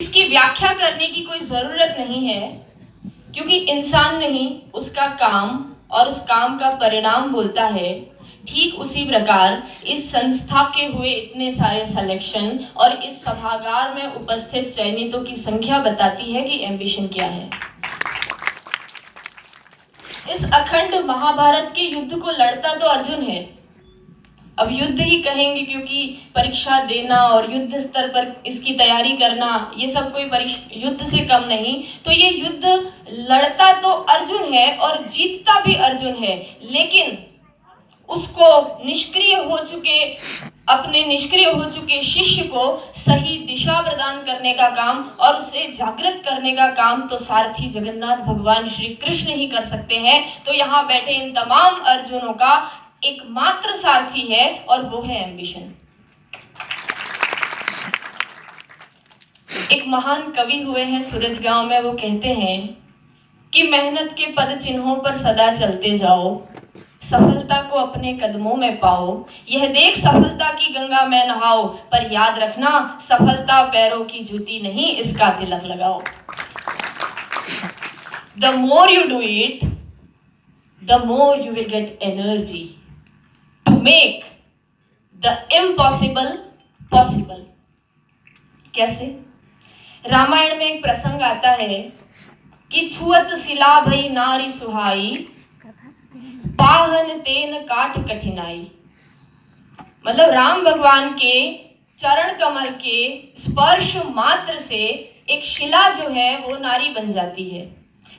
इसकी व्याख्या करने की कोई जरूरत नहीं है, क्योंकि इंसान नहीं उसका काम और उस काम का परिणाम बोलता है। ठीक उसी प्रकार इस संस्था के हुए इतने सारे सिलेक्शन और इस सभागार में उपस्थित चयनितों की संख्या बताती है कि एम्बिशन क्या है। इस अखंड महाभारत के युद्ध को लड़ता तो अर्जुन है। अब युद्ध ही कहेंगे क्योंकि परीक्षा देना और युद्ध स्तर पर इसकी तैयारी करना ये सब कोई युद्ध से कम नहीं। तो ये युद्ध लड़ता तो अर्जुन है और जीतता भी अर्जुन है, लेकिन उसको अपने निष्क्रिय हो चुके शिष्य को सही दिशा प्रदान करने का काम और उसे जागृत करने का काम तो सारथी जगन्नाथ भगवान श्री कृष्ण ही कर सकते हैं। तो यहाँ बैठे इन तमाम अर्जुनों का एकमात्र सारथी है और वो है एम्बिशन। एक महान कवि हुए हैं सूरजगांव में, वो कहते हैं कि मेहनत के पद चिन्हों पर सदा चलते जाओ, सफलता को अपने कदमों में पाओ। यह देख सफलता की गंगा में नहाओ, पर याद रखना सफलता पैरों की जूती नहीं, इसका तिलक लगाओ। The more you do it, the more you will get energy to make the impossible possible। कैसे? रामायण में एक प्रसंग आता है कि छुअत सिला भई नारी सुहाई, पाहन तेन काट कठिनाई। मतलब राम भगवान के चरण कमल के स्पर्श मात्र से एक शिला जो है वो नारी बन जाती है।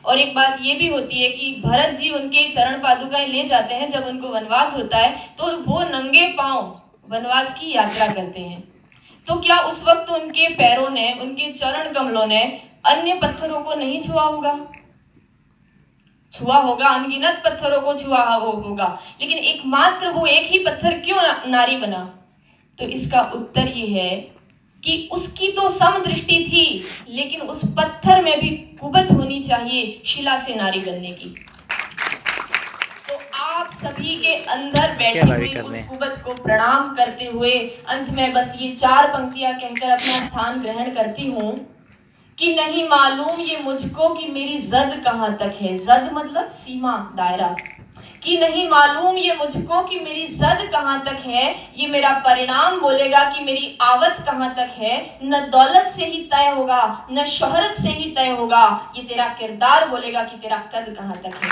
और एक बात ये भी होती है कि भरत जी उनके चरण पादुकाएं ले जाते हैं जब उनको वनवास होता है, तो वो नंगे पांव वनवास की यात्रा करते हैं। तो क्या उस वक्त उनके पैरों ने, उनके चरण कमलों ने अन्य पत्थरों को नहीं छुआ होगा? छुआ होगा, अनगिनत पत्थरों को छुआ होगा, लेकिन एकमात्र वो एक ही पत्थर क्यों नारी बना? तो इसका उत्तर ये है कि उसकी तो समदृष्टि थी, लेकिन उस पत्थर में भी कुबत होनी चाहिए शिला से नारी बनने की। तो आप सभी के अंदर बैठी हुई उस कुबत को प्रणाम करते हुए अंत में बस ये 4 पंक्तियां कहकर अपना स्थान ग्रहण करती हूँ कि नहीं मालूम ये मुझको कि मेरी जद कहाँ तक है। जद मतलब सीमा, दायरा। कि नहीं मालूम ये मुझको कि मेरी जद कहाँ तक है, ये मेरा परिणाम बोलेगा कि मेरी आवत कहाँ तक है। न दौलत से ही तय होगा, न शोहरत से ही तय होगा, ये तेरा किरदार बोलेगा कि तेरा कद कहाँ तक है।